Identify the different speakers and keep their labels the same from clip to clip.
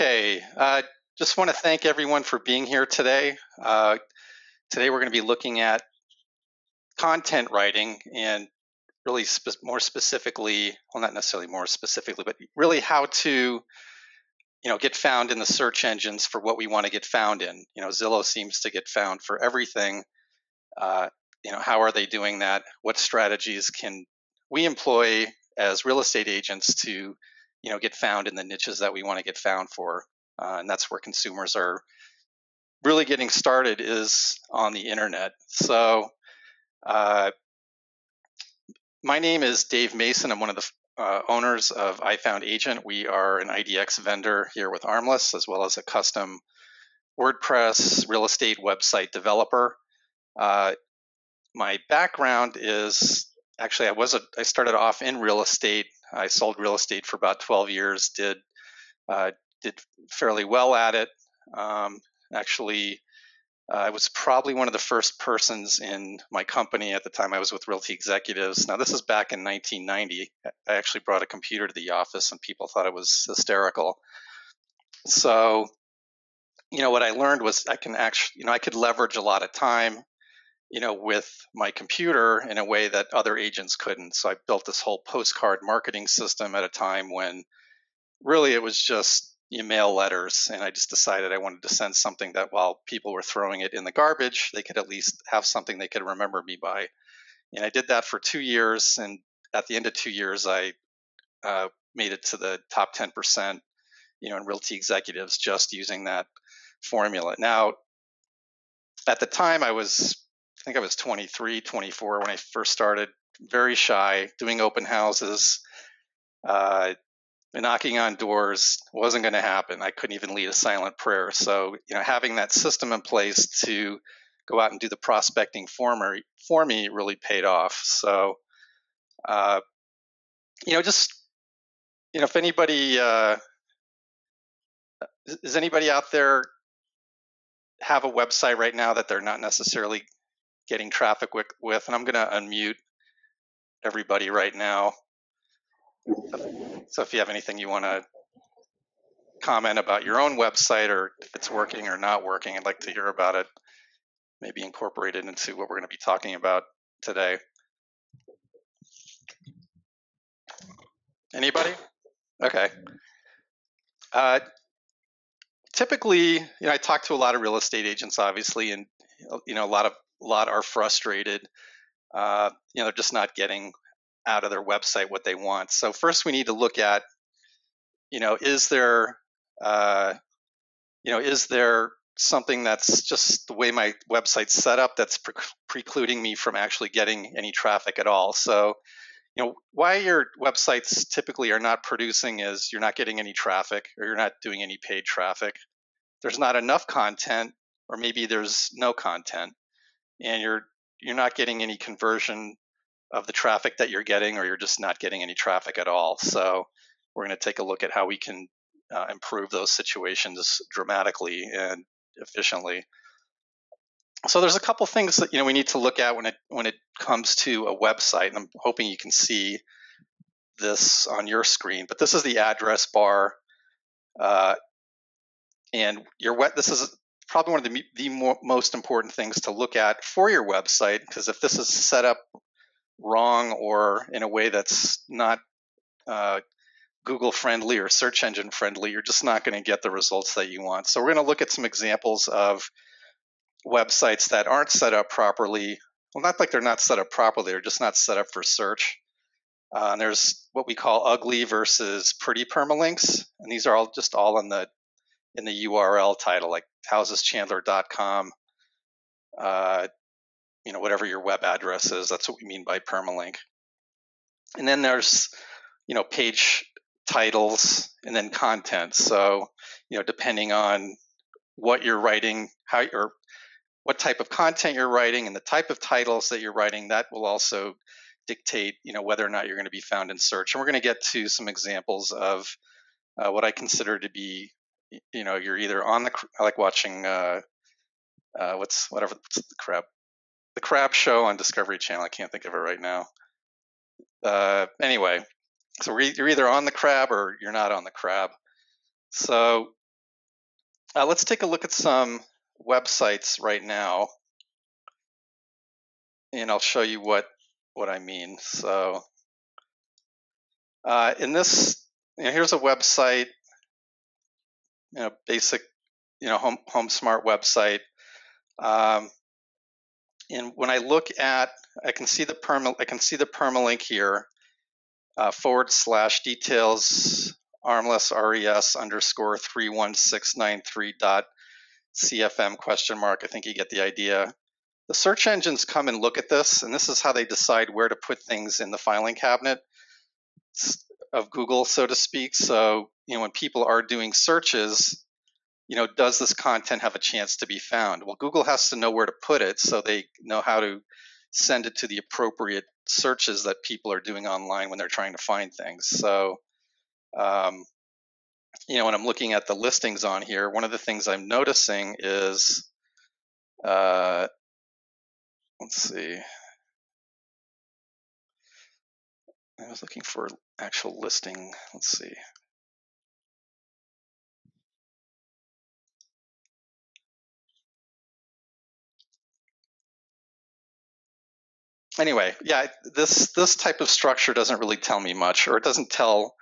Speaker 1: Okay, just want to thank everyone for being here today. Today we're going to be looking at content writing and really more specifically, well, not necessarily more specifically, but really how to, get found in the search engines for what we want to get found in. Zillow seems to get found for everything. Uh, how are they doing that? What strategies can we employ as real estate agents to, get found in the niches that we want to get found for? And that's where consumers are really getting started, is on the internet. So uh, my name is Dave Mason. I'm one of the owners of I Found Agent. We are an IDX vendor here with Armless, as well as a custom WordPress real estate website developer. My background is actually I started off in real estate. I sold real estate for about 12 years. Did fairly well at it. Actually, I was probably one of the first persons in my company at the time. I was with Realty Executives. Now, this is back in 1990. I actually brought a computer to the office, and people thought it was hysterical. So, what I learned was I could leverage a lot of time, with my computer in a way that other agents couldn't. So I built this whole postcard marketing system at a time when really it was just mail letters, and I just decided I wanted to send something that while people were throwing it in the garbage, they could at least have something they could remember me by. And I did that for 2 years, and at the end of 2 years, I made it to the top 10%, in Realty Executives just using that formula. Now, at the time, I think I was 23, 24 when I first started, very shy, doing open houses. Knocking on doors wasn't going to happen. I couldn't even lead a silent prayer. So, having that system in place to go out and do the prospecting for me really paid off. So, if anybody, does anybody out there have a website right now that they're not necessarily getting traffic with? And I'm going to unmute everybody right now. So if you have anything you want to comment about your own website, or if it's working or not working, I'd like to hear about it, maybe incorporate it into what we're going to be talking about today. Anybody? Okay. Typically, I talk to a lot of real estate agents, obviously, and a lot are frustrated. They're just not getting out of their website what they want. So first, we need to look at, is there something that's just the way my website's set up that's precluding me from actually getting any traffic at all? So, why your websites typically are not producing is you're not getting any traffic, or you're not doing any paid traffic. There's not enough content, or maybe there's no content, and you're not getting any conversion of the traffic that you're getting, or you're just not getting any traffic at all. So we're going to take a look at how we can improve those situations dramatically and efficiently. So there's a couple things that we need to look at when it comes to a website, and I'm hoping you can see this on your screen. But this is the address bar, and this is probably one of the most important things to look at for your website, because if this is set up wrong or in a way that's not Google friendly or search engine friendly, you're just not going to get the results that you want. So we're going to look at some examples of websites that aren't set up properly. Well, not like they're not set up properly, they're just not set up for search. And there's what we call ugly versus pretty permalinks, and these are all in the URL title, like houseschandler.com. Whatever your web address is, that's what we mean by permalink. And then there's page titles, and then content. So depending on what you're writing, what type of content you're writing, and the type of titles that you're writing, that will also dictate whether or not you're going to be found in search. And we're going to get to some examples of what I consider to be you're either on I like watching what's the crab show on Discovery Channel. I can't think of it right now. Anyway, so you're either on the crab or you're not on the crab. So Let's take a look at some websites right now, and I'll show you what I mean. So in this, here's a website, basic, home smart website. Um, and when I look at, I can see the permalink here, /details armless res underscore 31693 dot cfm question mark. I think you get the idea. The search engines come and look at this, and this is how they decide where to put things in the filing cabinet of Google, so to speak. So, when people are doing searches, does this content have a chance to be found? Well, Google has to know where to put it so they know how to send it to the appropriate searches that people are doing online when they're trying to find things. So, when I'm looking at the listings on here, one of the things I'm noticing is, let's see, I was looking for actual listing. Let's see. Anyway, yeah, this type of structure doesn't really tell me much, or it doesn't tell.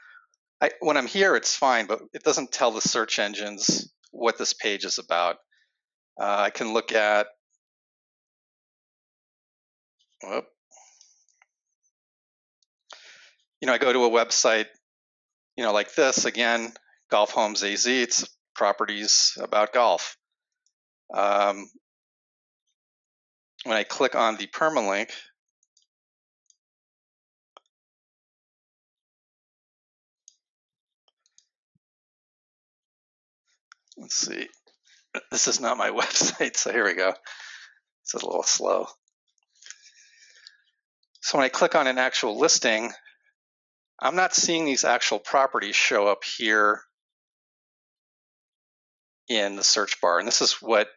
Speaker 1: When I'm here, it's fine, but it doesn't tell the search engines what this page is about. I can look at, I go to a website, like this again, Golf Homes AZ. It's properties about golf. When I click on the permalink, let's see. This is not my website, so here we go. It's a little slow. So when I click on an actual listing, I'm not seeing these actual properties show up here in the search bar. And this is what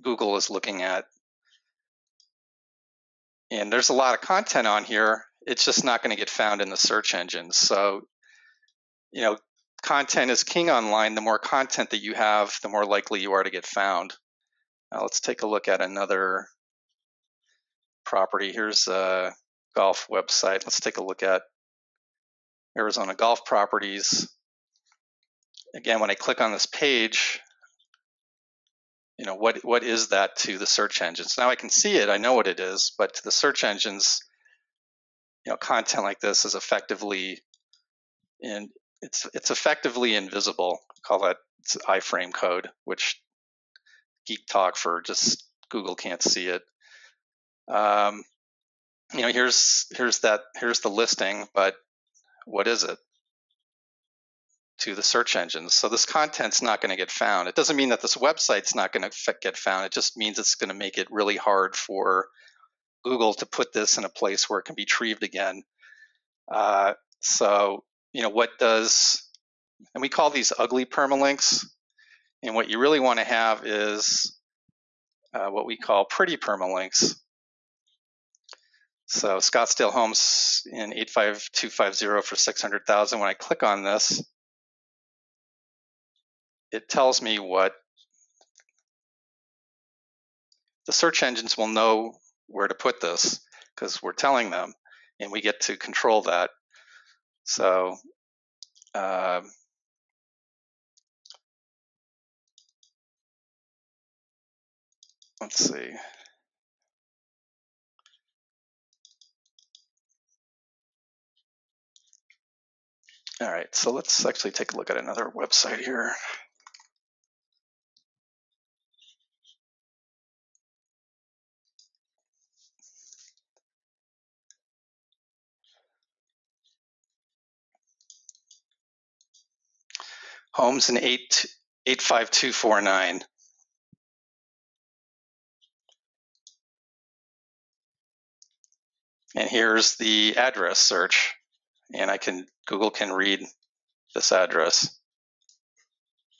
Speaker 1: Google is looking at. And there's a lot of content on here. It's just not going to get found in the search engines. So, content is king online. The more content that you have, the more likely you are to get found. Now let's take a look at another property. Here's a golf website. Let's take a look at Arizona golf properties. Again, when I click on this page, what is that to the search engines? Now I can see it, I know what it is, but to the search engines, content like this is effectively it's effectively invisible. Call that iframe code, which geek talk for just Google can't see it. Here's the listing, but what is it to the search engines? So this content's not going to get found. It doesn't mean that this website's not going to get found. It just means it's going to make it really hard for Google to put this in a place where it can be retrieved again. So, what does, and we call these ugly permalinks. And what you really want to have is what we call pretty permalinks. So Scottsdale Homes in 85250 for 600,000. When I click on this, it tells me what the search engines will know where to put this because we're telling them, and we get to control that. So let's see. All right, so let's actually take a look at another website here. Homes in 85249. And here's the address search. And Google can read this address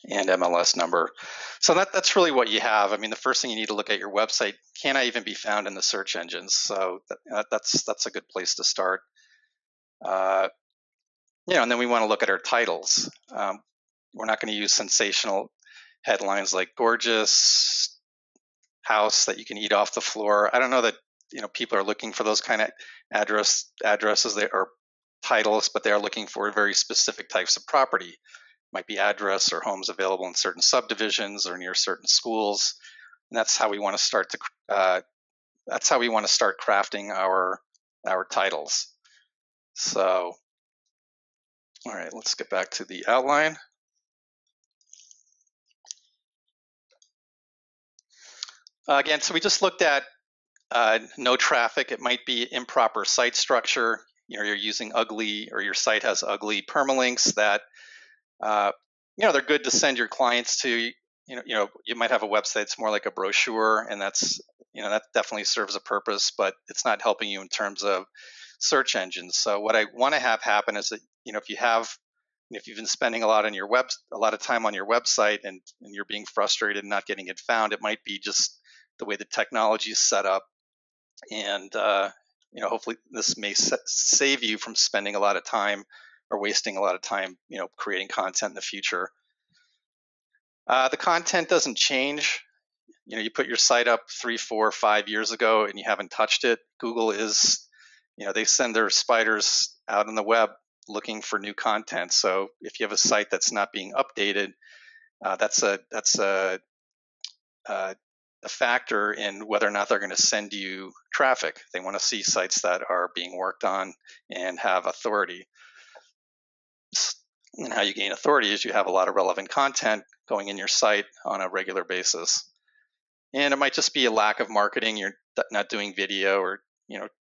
Speaker 1: and MLS number. So that's really what you have. I mean, the first thing you need to look at your website, can I even be found in the search engines? So that's a good place to start. And then we want to look at our titles. We're not going to use sensational. headlines like gorgeous house that you can eat off the floor. I don't know that people are looking for those kind of addresses or titles, but they are looking for very specific types of property. Might be address or homes available in certain subdivisions or near certain schools, and that's how we want to start crafting our titles. So, all right, let's get back to the outline. Again, so we just looked at no traffic. It might be improper site structure. You're using ugly, or your site has ugly permalinks that they're good to send your clients to. You might have a website that's more like a brochure, and that's that definitely serves a purpose, but it's not helping you in terms of search engines. So what I want to have happen is that if you've been spending a lot of time on your website, and you're being frustrated and not getting it found, it might be just the way the technology is set up, and hopefully this may save you from spending a lot of time or wasting a lot of time creating content in the future. The content doesn't change. You put your site up 3, 4, 5 years ago and you haven't touched it. Google is, they send their spiders out on the web looking for new content. So if you have a site that's not being updated, that's a factor in whether or not they're going to send you traffic. They want to see sites that are being worked on and have authority. And how you gain authority is you have a lot of relevant content going in your site on a regular basis. And it might just be a lack of marketing. You're not doing video or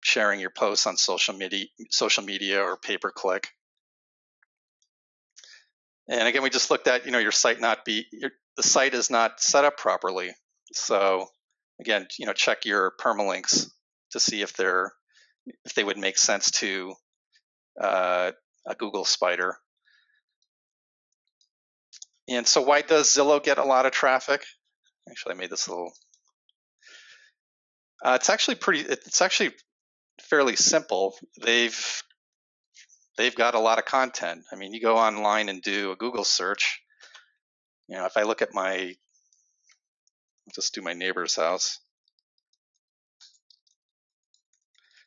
Speaker 1: sharing your posts on social media or pay-per-click. And again, we just looked at your site the site is not set up properly. So again, check your permalinks to see if they would make sense to a Google spider. And so why does Zillow get a lot of traffic? Actually, I made this a little. It's actually fairly simple. They've got a lot of content. I mean, you go online and do a Google search. If I look at I'll just do my neighbor's house,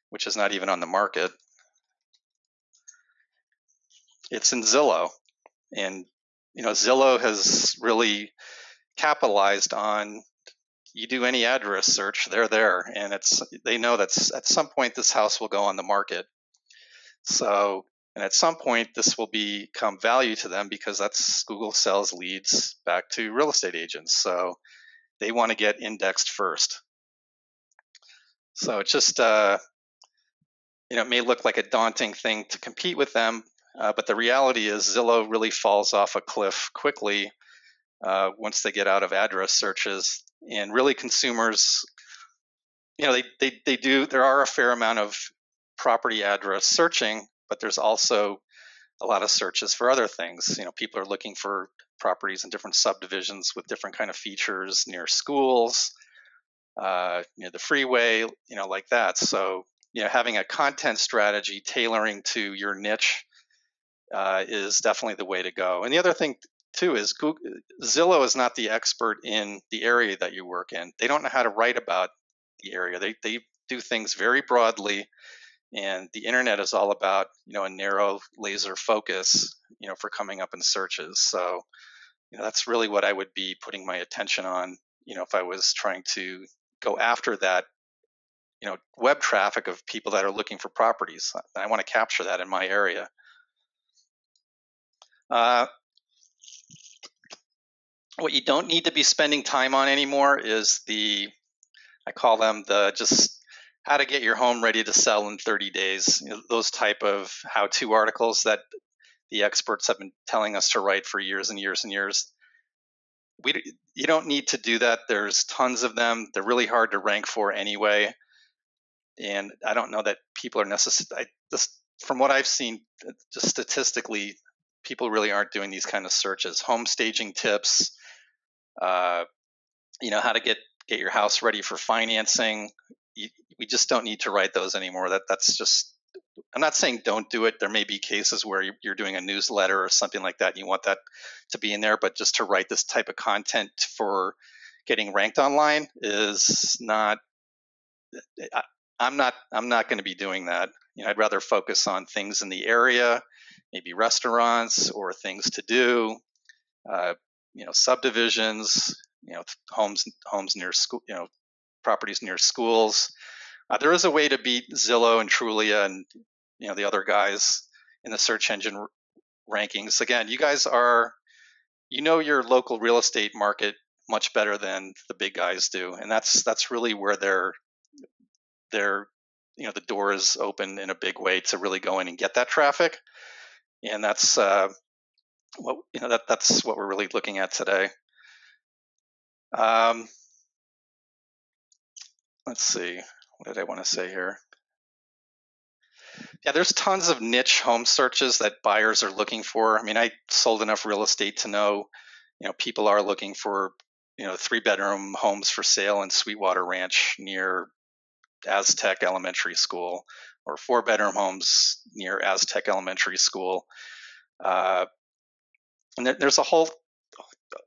Speaker 1: which is not even on the market. It's in Zillow, and Zillow has really capitalized on. You do any address search, they're there, and they know that at some point this house will go on the market. So, and at some point this will become value to them because that's Google sells leads back to real estate agents. So they want to get indexed first. So it just it may look like a daunting thing to compete with them, but the reality is Zillow really falls off a cliff quickly once they get out of address searches. And really consumers, there are a fair amount of property address searching, but there's also a lot of searches for other things. People are looking for properties in different subdivisions with different kind of features near schools, near the freeway, like that. So, having a content strategy tailoring to your niche is definitely the way to go. And the other thing too is Zillow is not the expert in the area that you work in. They don't know how to write about the area. They do things very broadly, and the internet is all about a narrow laser focus for coming up in searches. So that's really what I would be putting my attention on if I was trying to go after that web traffic of people that are looking for properties. I want to capture that in my area. What you don't need to be spending time on anymore is I call them just how to get your home ready to sell in 30 days. Those type of how-to articles that the experts have been telling us to write for years and years and years. You don't need to do that. There's tons of them. They're really hard to rank for anyway. And I don't know that people are necessarily, from what I've seen, just statistically, people really aren't doing these kind of searches. Home staging tips, how to get your house ready for financing. We just don't need to write those anymore. That's just I'm not saying don't do it. There may be cases where you're doing a newsletter or something like that, and you want that to be in there. But just to write this type of content for getting ranked online is not. I'm not going to be doing that. I'd rather focus on things in the area, maybe restaurants or things to do. Uh, subdivisions. Homes near school. Properties near schools. There is a way to beat Zillow and Trulia and the other guys in the search engine rankings. Again, you guys are your local real estate market much better than the big guys do, and that's really where they're the door is open in a big way to really go in and get that traffic, and that's that's what we're really looking at today. Let's see, what did I want to say here? Yeah, there's tons of niche home searches that buyers are looking for. I mean, I sold enough real estate to know, people are looking for, 3-bedroom homes for sale in Sweetwater Ranch near Aztec Elementary School, or 4-bedroom homes near Aztec Elementary School. And there's a whole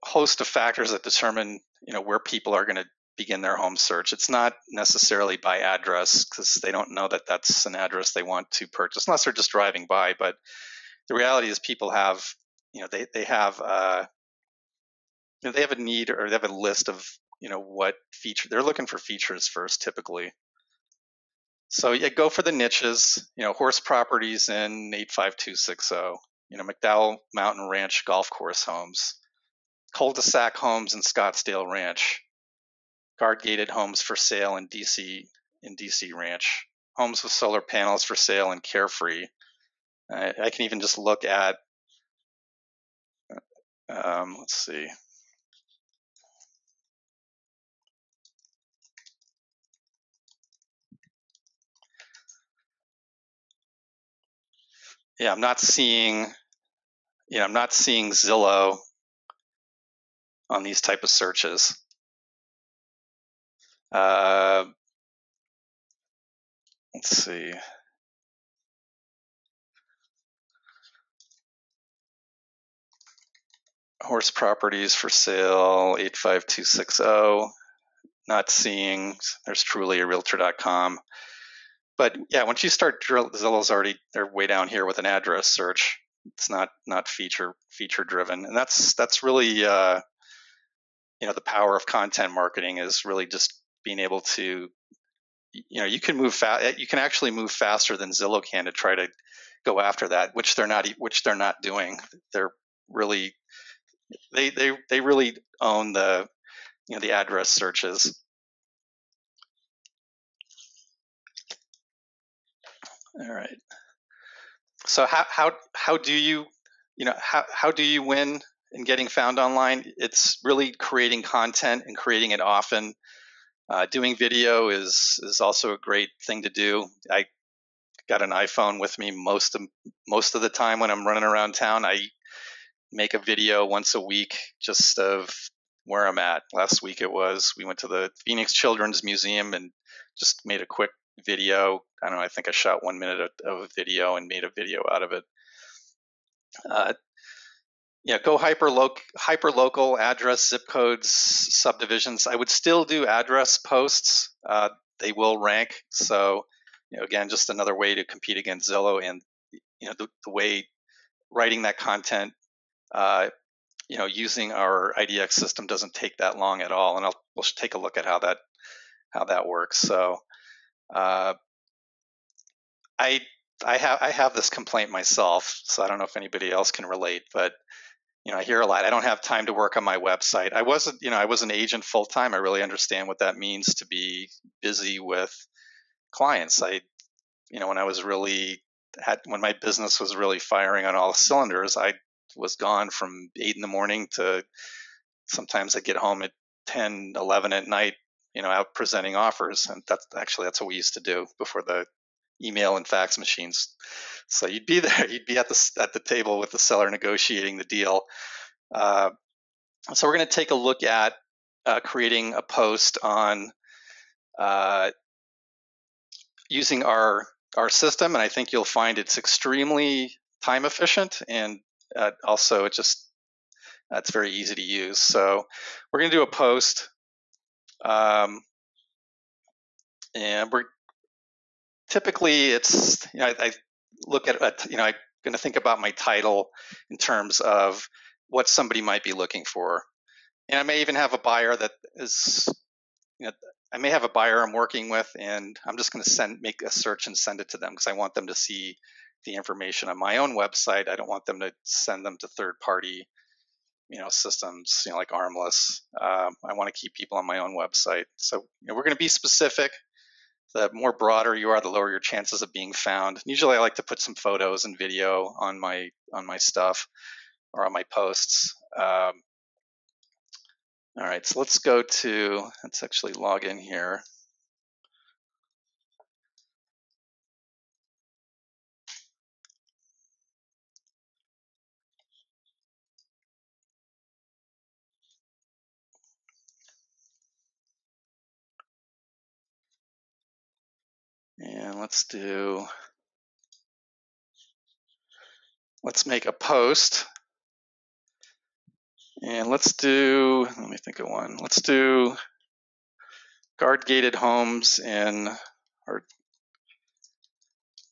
Speaker 1: host of factors that determine, where people are going to begin their home search. It's not necessarily by address, because they don't know that that's an address they want to purchase unless they're just driving by. But the reality is people have, they have a need, or they have a list of, what feature they're looking for, features first typically. So yeah, go for the niches, horse properties in 85260, McDowell Mountain Ranch golf course homes, cul-de-sac homes in Scottsdale Ranch, guard gated homes for sale in DC Ranch, homes with solar panels for sale in Carefree. I can even just look at, let's see. Yeah, I'm not seeing Zillow on these type of searches. Let's see. Horse properties for sale, 85260. Not seeing. There's truly a realtor.com. But yeah, once you start Zillow's already, they're way down here with an address search. It's not feature driven, and that's really the power of content marketing is really just being able to, you can move fast. You can actually move faster than Zillow can to try to go after that, which they're not doing. They're really they really own the the address searches. All right. So how do you how do you win in getting found online? It's really creating content and creating it often. Doing video is also a great thing to do. I got an iPhone with me most of the time when I'm running around town. I make a video once a week just of where I'm at. Last week we went to the Phoenix Children's Museum and just made a quick video. I don't know, I think I shot 1 minute of a video and made a video out of it. Go hyper local, address, zip codes, subdivisions. I would still do address posts. They will rank. So, again, just another way to compete against Zillow, and the way writing that content, using our IDX system doesn't take that long at all. And we'll take a look at how that works. So, I have this complaint myself, so I don't know if anybody else can relate, but I hear a lot. I don't have time to work on my website. I was an agent full time. I really understand what that means to be busy with clients. When I was when my business was really firing on all cylinders, I was gone from 8 in the morning to sometimes I get home at 10, 11 at night, out presenting offers. And that's what we used to do before the email and fax machines. So you'd be there, you'd be at the table with the seller negotiating the deal. So we're going to take a look at creating a post on using our our system, and I think you'll find it's extremely time efficient, and also it's very easy to use. So we're going to do a post, and we're typically I look at I'm going to think about my title in terms of what somebody might be looking for, and I may even have a buyer that is I may have a buyer I'm working with, and I'm just going to make a search and send it to them because I want them to see the information on my own website. I don't want them to send them to third-party, systems, like Armless. I want to keep people on my own website. So we're going to be specific. The more broader you are, the lower your chances of being found. Usually, I like to put some photos and video on my stuff or on my posts. All right, so let's actually log in here. And let's make a post. And let me think of one. Let's do guard-gated homes or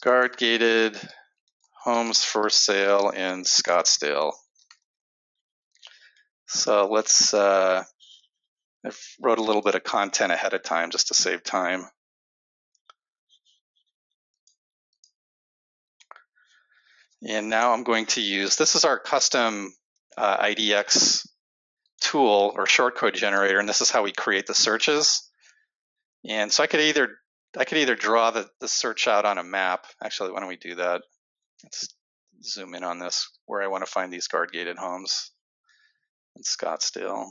Speaker 1: guard-gated homes for sale in Scottsdale. So I wrote a little bit of content ahead of time just to save time. And now I'm going to this is our custom IDX tool or shortcode generator, and this is how we create the searches. And so I could either draw the search out on a map. Actually, why don't we do that? Let's zoom in on this, where I want to find these guard-gated homes in Scottsdale.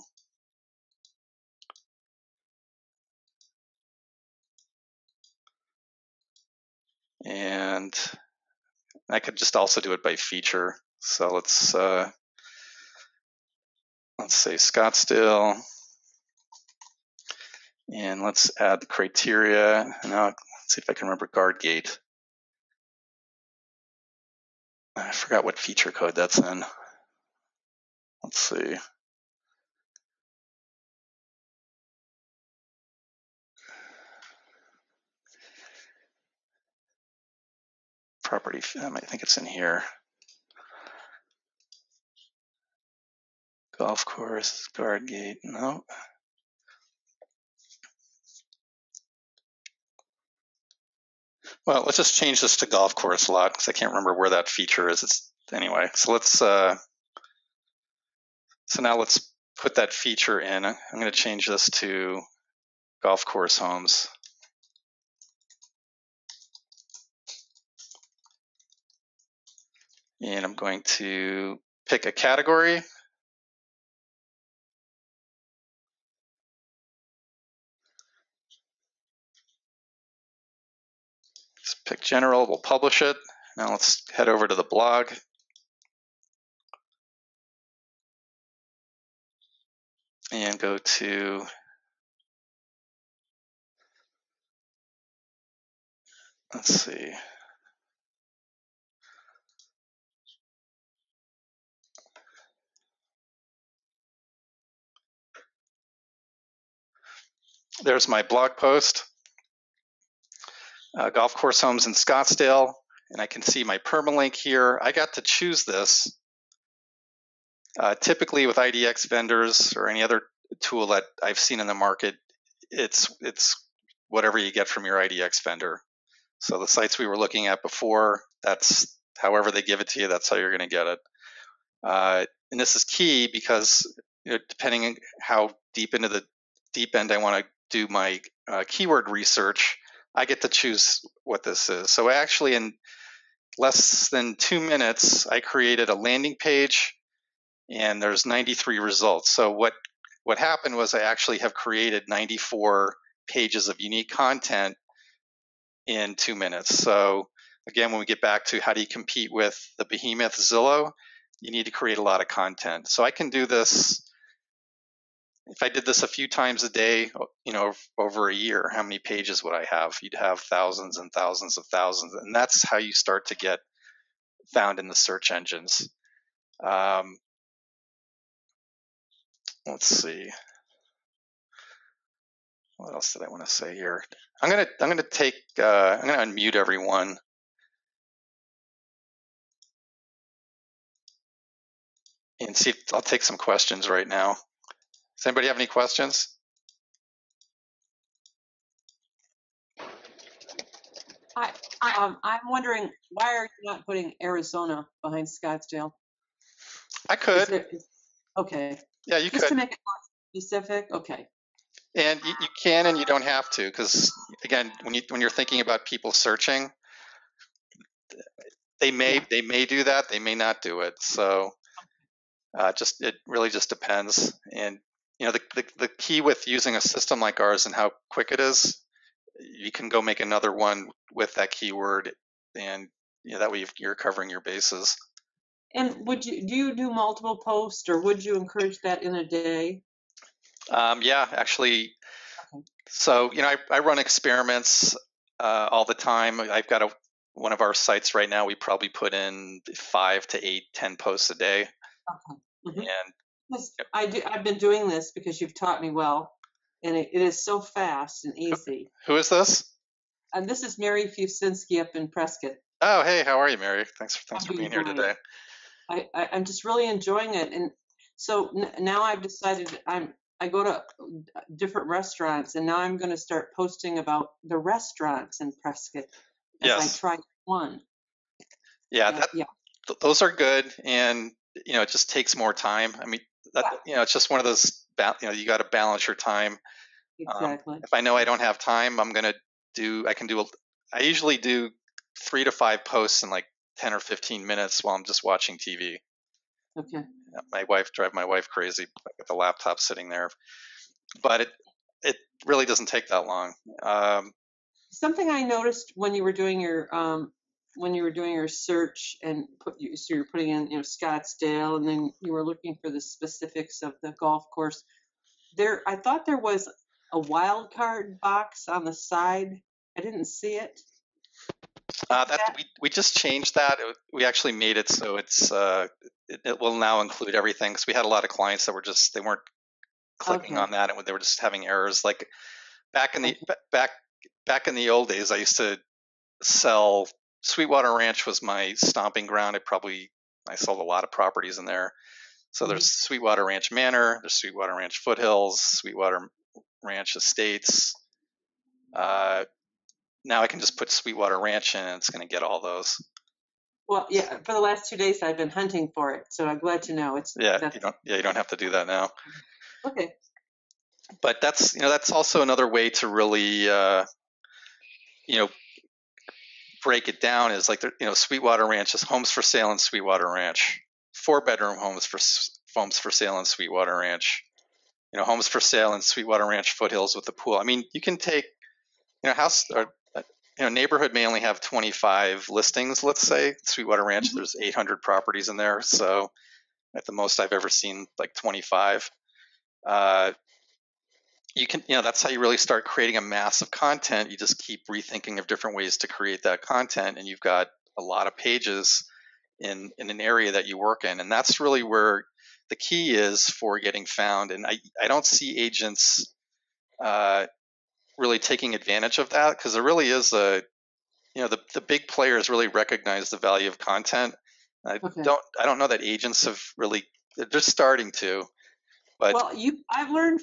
Speaker 1: And I could just also do it by feature. So let's say Scottsdale, and let's add the criteria. Now let's see if I can remember guard-gate. I forgot what feature code that's in. Let's see. Property, I think it's in here. Golf course, guard-gate, no. Well, let's just change this to golf course lot because I can't remember where that feature is. Anyway, so now let's put that feature in. I'm going to change this to golf course homes. And I'm going to pick a category. Just pick general, we'll publish it. Now let's head over to the blog. And go to let's see. There's my blog post. Golf course homes in Scottsdale, and I can see my permalink here. I got to choose this. Typically with IDX vendors or any other tool that I've seen in the market, it's whatever you get from your IDX vendor. So the sites we were looking at before, that's however they give it to you, that's how you're going to get it. And this is key because depending on how deep into the deep end I want to do my keyword research, I get to choose what this is. So actually in less than 2 minutes, I created a landing page and there's 93 results. So what happened was I actually have created 94 pages of unique content in 2 minutes. So again, when we get back to how do you compete with the behemoth Zillow, you need to create a lot of content. So I can do this if I did this a few times a day, over a year, how many pages would I have? You'd have thousands and thousands of thousands, and that's how you start to get found in the search engines. Let's see. What else did I want to say here? I'm gonna unmute everyone. And see if I'll take some questions right now. Does anybody have any questions?
Speaker 2: I'm wondering, why are you not putting Arizona behind Scottsdale?
Speaker 1: I could.
Speaker 2: Okay.
Speaker 1: Yeah, you
Speaker 2: Just
Speaker 1: could.
Speaker 2: to make it more specific. Okay.
Speaker 1: And you can, and you don't have to, because again, when you're thinking about people searching, they may do that, they may not do it. So it really just depends. And the key with using a system like ours and how quick it is, you can go make another one with that keyword, and that way you're covering your bases.
Speaker 2: And do you do multiple posts, or would you encourage that in a day?
Speaker 1: Yeah, actually. Okay. So I run experiments all the time. I've got one of our sites right now. We probably put in 5 to 8, 10 posts a day.
Speaker 2: Okay. Mm-hmm.
Speaker 1: And
Speaker 2: I've been doing this because you've taught me well, and it is so fast and easy.
Speaker 1: Who is this?
Speaker 2: And this is Mary Fusinski up in Prescott.
Speaker 1: Oh, hey, how are you, Mary? Thanks for being here today.
Speaker 2: I'm just really enjoying it, and so now I've decided I go to different restaurants, and now I'm going to start posting about the restaurants in Prescott as I try one.
Speaker 1: Yeah, those are good, and it just takes more time. I mean, it's just one of those. You got to balance your time.
Speaker 2: Exactly.
Speaker 1: If I know I don't have time, I usually do 3 to 5 posts in like 10 or 15 minutes while I'm just watching TV.
Speaker 2: Okay.
Speaker 1: Drive my wife crazy with the laptop sitting there, but it really doesn't take that long.
Speaker 2: Something I noticed when you were doing your search, and so you're putting in Scottsdale, and then you were looking for the specifics of the golf course. I thought there was a wild card box on the side. I didn't see it.
Speaker 1: We just changed that. We actually made it so it will now include everything, because we had a lot of clients that they weren't clicking on that, and they were just having errors. Like back in the old days, I used to sell. Sweetwater Ranch was my stomping ground. I sold a lot of properties in there. So there's Sweetwater Ranch Manor, there's Sweetwater Ranch Foothills, Sweetwater Ranch Estates. Now I can just put Sweetwater Ranch in, and it's going to get all those.
Speaker 2: Well, yeah, for the last 2 days I've been hunting for it, so I'm glad to know it's.
Speaker 1: You don't have to do that now.
Speaker 2: Okay.
Speaker 1: But that's also another way to really break it down, is like Sweetwater Ranch is homes for sale in Sweetwater Ranch, 4-bedroom homes for sale in Sweetwater Ranch, homes for sale in Sweetwater Ranch Foothills with the pool. I mean, you can take neighborhood may only have 25 listings, let's say. Sweetwater Ranch, there's 800 properties in there, so at the most I've ever seen like 25. You can, that's how you really start creating a mass of content. You just keep rethinking of different ways to create that content, and you've got a lot of pages in an area that you work in, and that's really where the key is for getting found. And I don't see agents really taking advantage of that, because there really is the big players really recognize the value of content. I don't know that agents have really. They're starting to. But
Speaker 2: well, I've learned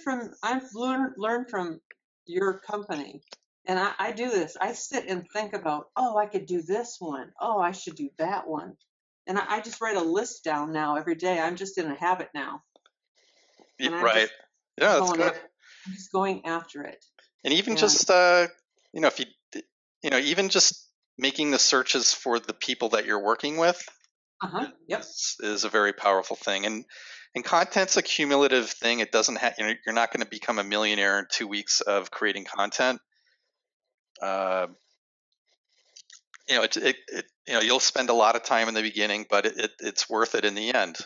Speaker 2: from your company, and I do this. I sit and think about, I could do this one. Oh, I should do that one. And I just write a list down now every day. I'm just in a habit now.
Speaker 1: Right. Yeah, that's good.
Speaker 2: I'm just going after it.
Speaker 1: And even just if you even just making the searches for the people that you're working with is a very powerful thing. And content's a cumulative thing. It doesn't have, you're not going to become a millionaire in 2 weeks of creating content. You'll spend a lot of time in the beginning, but it's worth it in the end.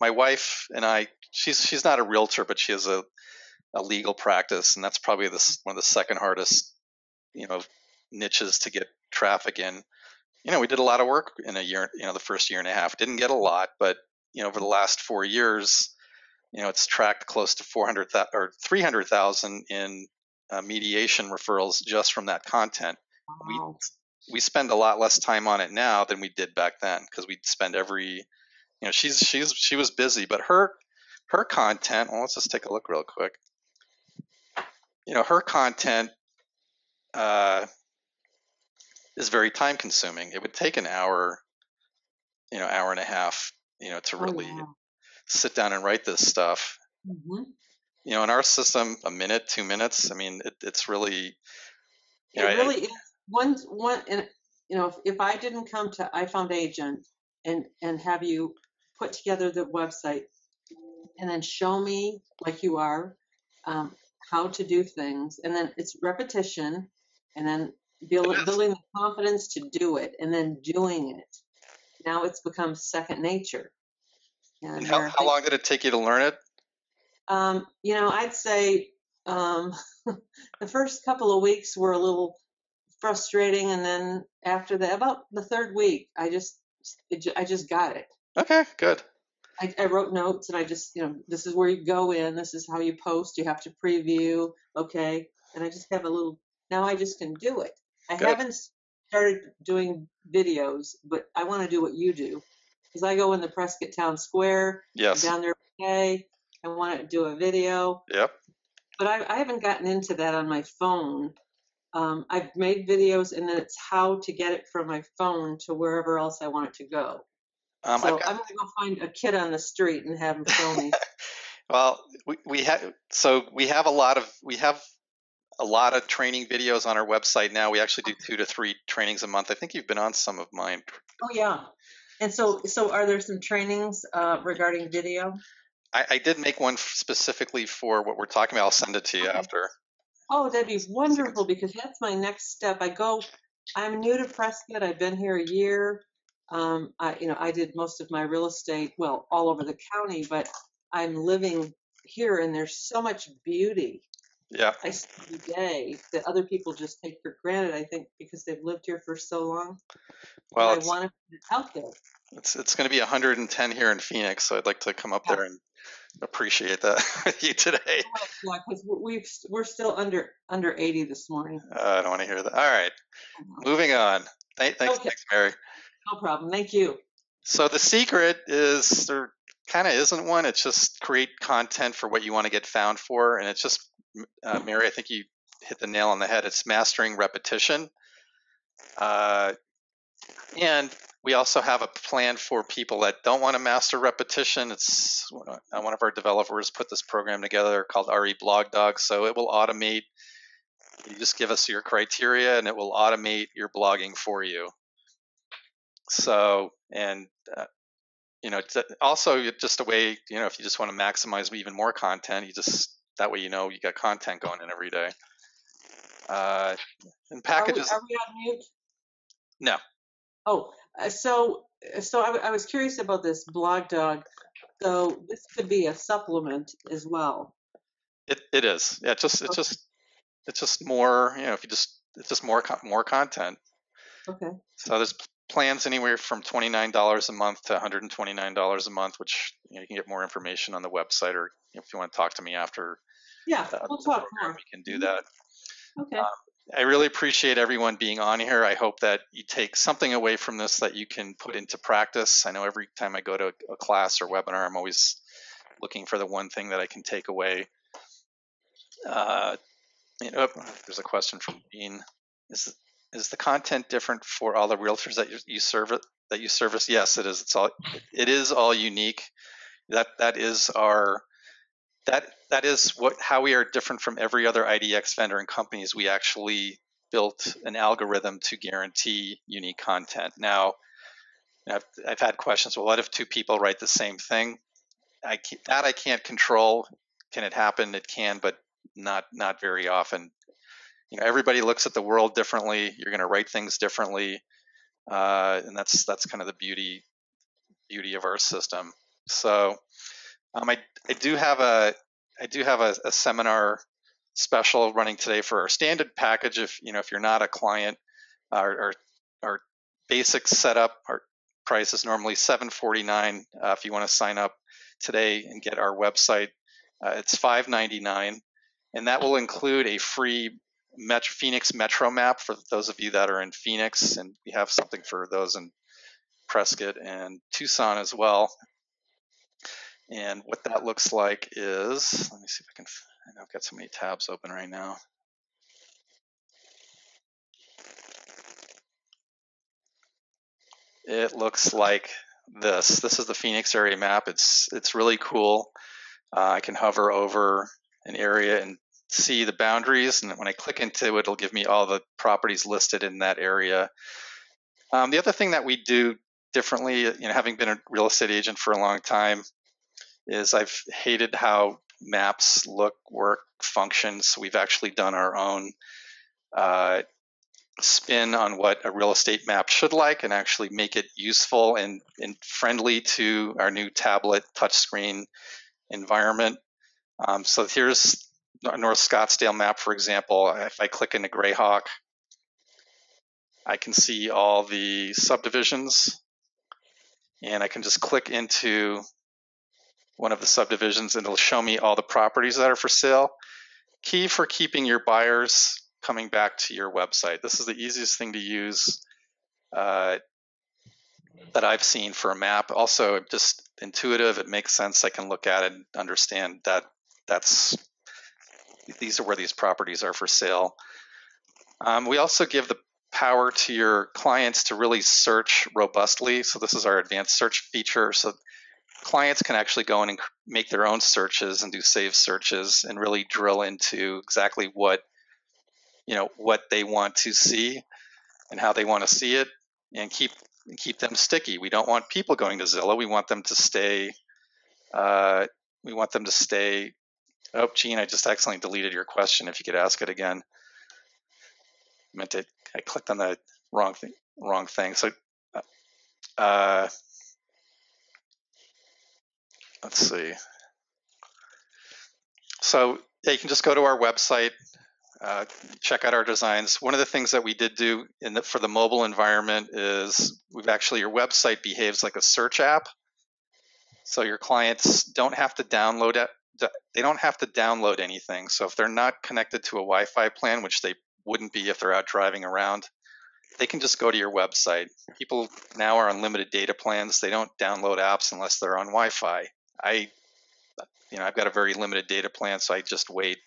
Speaker 1: my wife and I, she's not a realtor, but she has a legal practice, and that's probably one of the second hardest, niches to get traffic in. We did a lot of work in a year, the first year and a half. Didn't get a lot, but over the last 4 years, it's tracked close to 400,000 or 300,000 in mediation referrals just from that content.
Speaker 2: Wow.
Speaker 1: We spend a lot less time on it now than we did back then, because we'd spend she was busy, but her content. Well, let's just take a look real quick. Her content is very time consuming. It would take an hour, hour and a half, to really sit down and write this stuff.
Speaker 2: Mm-hmm.
Speaker 1: In our system, a minute, 2 minutes. I mean, it's really.
Speaker 2: It really is one, and if I didn't come to I Found Agent and have you put together the website and then show me like you are how to do things, and then it's repetition, and then building the confidence to do it, and then doing it. Now it's become second nature.
Speaker 1: And how long did it take you to learn it?
Speaker 2: I'd say the first couple of weeks were a little frustrating, and then after that, about the third week, I just got it.
Speaker 1: Okay, good.
Speaker 2: I wrote notes, and I just, this is where you go in, this is how you post, you have to preview, okay, and I just have a little. Now I just can do it. I haven't started doing videos, but I want to do what you do, because I go in the Prescott Town Square.
Speaker 1: Yes.
Speaker 2: Down there, okay. I want to do a video.
Speaker 1: Yep.
Speaker 2: But I haven't gotten into that on my phone. I've made videos, and then it's how to get it from my phone to wherever else I want it to go. So I'm going to go find a kid on the street and have him show me.
Speaker 1: Well, we have a lot of training videos on our website now. We actually do 2 to 3 trainings a month. I think you've been on some of mine.
Speaker 2: Oh yeah. And so are there some trainings regarding video?
Speaker 1: I did make one specifically for what we're talking about. I'll send it to you after.
Speaker 2: Oh, that'd be wonderful, because that's my next step. I'm new to Prescott. I've been here a year. I did most of my real estate, well, all over the county, but I'm living here, and there's so much beauty.
Speaker 1: Yeah.
Speaker 2: I see every day that other people just take for granted, I think, because they've lived here for so long. Well, I want to put it out there.
Speaker 1: It's going to be 110 here in Phoenix, so I'd like to come up there and appreciate that with you today.
Speaker 2: Yeah, because we're still under 80 this morning.
Speaker 1: I don't want to hear that. All right, moving on. Thanks, Mary.
Speaker 2: No problem. Thank you.
Speaker 1: So the secret is, there kind of isn't one. It's just create content for what you want to get found for, and it's just, Mary, I think you hit the nail on the head. It's mastering repetition. And we also have a plan for people that don't want to master repetition. It's one of our developers put this program together called RE Blog Dog. So it will automate. You just give us your criteria, and it will automate your blogging for you. So, and it's also just a way, if you just want to maximize even more content, that way you got content going in every day. And packages.
Speaker 2: Are we on mute?
Speaker 1: No.
Speaker 2: Oh, so I was curious about this blog dog. So this could be a supplement as well.
Speaker 1: It is. Yeah. It's just more. It's just more content.
Speaker 2: Okay.
Speaker 1: So there's plans anywhere from $29 a month to $129 a month, which you can get more information on the website, or if you want to talk to me after.
Speaker 2: Yeah, we'll talk more.
Speaker 1: We can do that.
Speaker 2: Okay.
Speaker 1: I really appreciate everyone being on here. I hope that you take something away from this that you can put into practice. I know every time I go to a class or webinar, I'm always looking for the one thing that I can take away. There's a question from Dean. Is the content different for all the realtors that you service? Yes, it is. It is all unique. That is how we are different from every other IDX vendor and companies. We actually built an algorithm to guarantee unique content. Now, I've had questions. Well, what if 2 people write the same thing? I can't control. Can it happen? It can, but not very often. Everybody looks at the world differently. You're going to write things differently, and that's kind of the beauty of our system. So I do have a seminar special running today for our standard package. If you're not a client, our basic setup, our price is normally $749. If you want to sign up today and get our website, it's $599, and that will include a free Phoenix Metro map for those of you that are in Phoenix, and we have something for those in Prescott and Tucson as well. And what that looks like is, let me see if I can, I've got so many tabs open right now. It looks like this. This is the Phoenix area map. It's really cool. I can hover over an area and see the boundaries, and when I click into it, it'll give me all the properties listed in that area. The other thing that we do differently, having been a real estate agent for a long time, is I've hated how maps look, work, function. So we've actually done our own spin on what a real estate map should like, and actually make it useful and friendly to our new tablet touchscreen environment. So here's a North Scottsdale map, for example. If I click into Greyhawk, I can see all the subdivisions, and I can just click into one of the subdivisions and it'll show me all the properties that are for sale. Key for keeping your buyers coming back to your website. This is the easiest thing to use that I've seen for a map. Also, just intuitive, it makes sense. I can look at it and understand that these are where these properties are for sale. We also give the power to your clients to really search robustly. So this is our advanced search feature. So clients can actually go in and make their own searches and do save searches and really drill into exactly what they want to see and how they want to see it, and keep them sticky. We don't want people going to Zillow. We want them to stay. Oh, Gene, I just accidentally deleted your question. If you could ask it again. I clicked on the wrong thing. So let's see. So yeah, you can just go to our website, check out our designs. One of the things that we did do for the mobile environment is your website behaves like a search app. So your clients don't have to download it. They don't have to download anything. So if they're not connected to a Wi-Fi plan, which they wouldn't be if they're out driving around, they can just go to your website. People now are on limited data plans. They don't download apps unless they're on Wi-Fi. I've got a very limited data plan, so I just wait,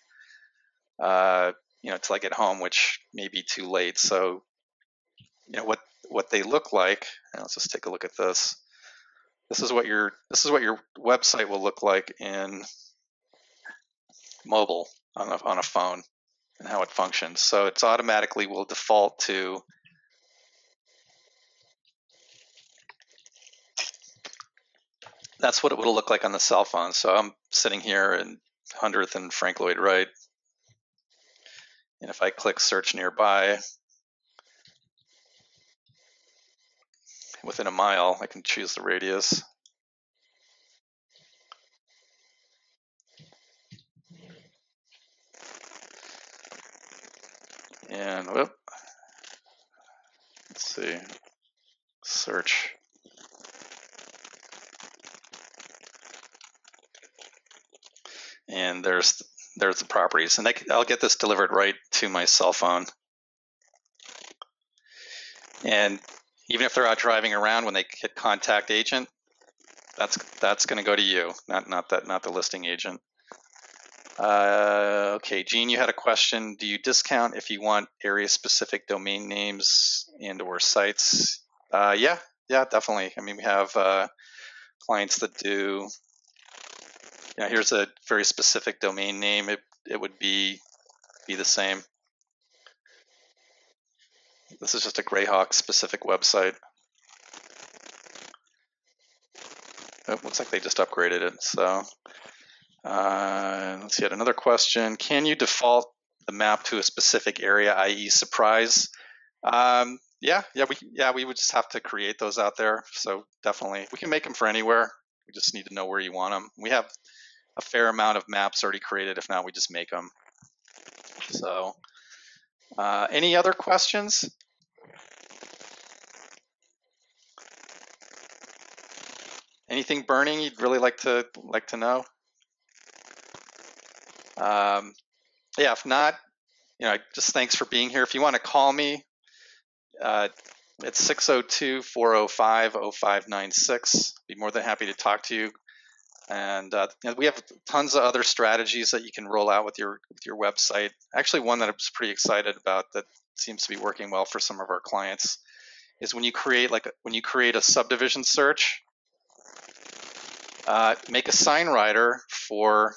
Speaker 1: till I get home, which may be too late. So, what they look like. Let's just take a look at this. This is what your website will look like in mobile on a phone, and how it functions. So it's automatically will default to that's what it will look like on the cell phone. So I'm sitting here in 100th and Frank Lloyd Wright, and if I click search nearby, within a mile, I can choose the radius. And let's see, search. And there's the properties, and I'll get this delivered right to my cell phone. And even if they're out driving around, when they hit contact agent, that's going to go to you, not the listing agent. Okay, Gene, you had a question. Do you discount if you want area-specific domain names and/or sites? Yeah, definitely. I mean, we have clients that do. Here's a very specific domain name. It would be the same. This is just a Greyhawk specific website. It looks like they just upgraded it. So let's see, another question. Can you default the map to a specific area, i.e. surprise? Yeah, we would just have to create those out there. So definitely, we can make them for anywhere. We just need to know where you want them. We have a fair amount of maps already created. If not, we just make them. So any other questions? Anything burning you'd really like to know? Yeah, if not, just thanks for being here. If you want to call me, it's 602-405-0596. Be more than happy to talk to you. And we have tons of other strategies that you can roll out with your website. Actually, one that I was pretty excited about that seems to be working well for some of our clients is when you create a subdivision search, make a sign writer for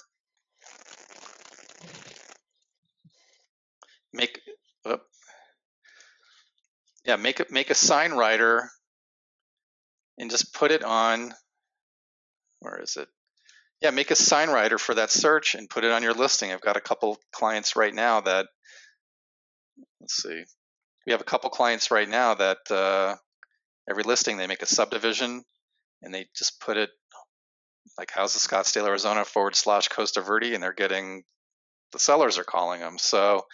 Speaker 1: make a sign writer and just put it on. Where is it? Yeah, make a sign writer for that search and put it on your listing. I've got a couple clients right now that, let's see, we have a couple clients right now that every listing they make a subdivision and they just put it like Houses Scottsdale, Arizona / Costa Verde, and they're getting, the sellers are calling them. So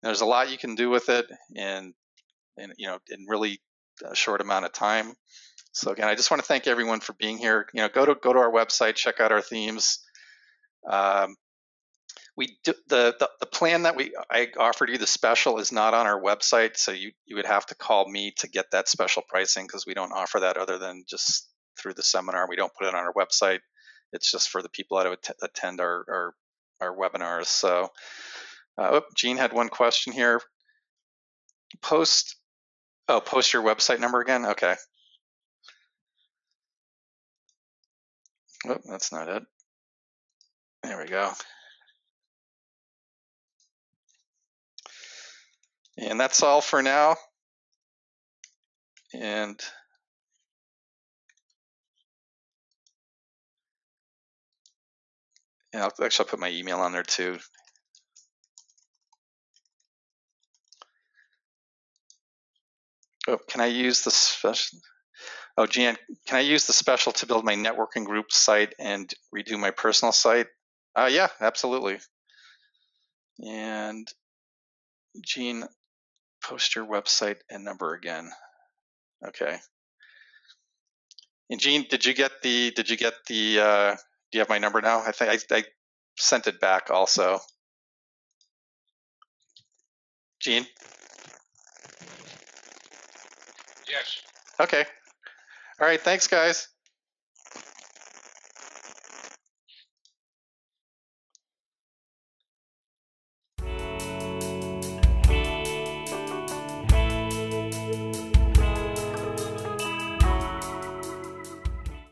Speaker 1: there's a lot you can do with it in really a short amount of time. So again, I just want to thank everyone for being here. Go to our website, check out our themes. We do, the plan that I offered you, the special, is not on our website, so you would have to call me to get that special pricing because we don't offer that other than just through the seminar. We don't put it on our website. It's just for the people that attend our webinars. So, Gene had one question here. Post your website number again. Okay. Oh, that's not it. There we go. And that's all for now. And I'll put my email on there too. Oh, can I use the special? Oh, Jan, can I use the special to build my networking group site and redo my personal site? Yeah, absolutely. And Gene, post your website and number again. Okay. And Gene, do you have my number now? I think I sent it back also. Gene?
Speaker 3: Yes.
Speaker 1: Okay. All right, thanks guys.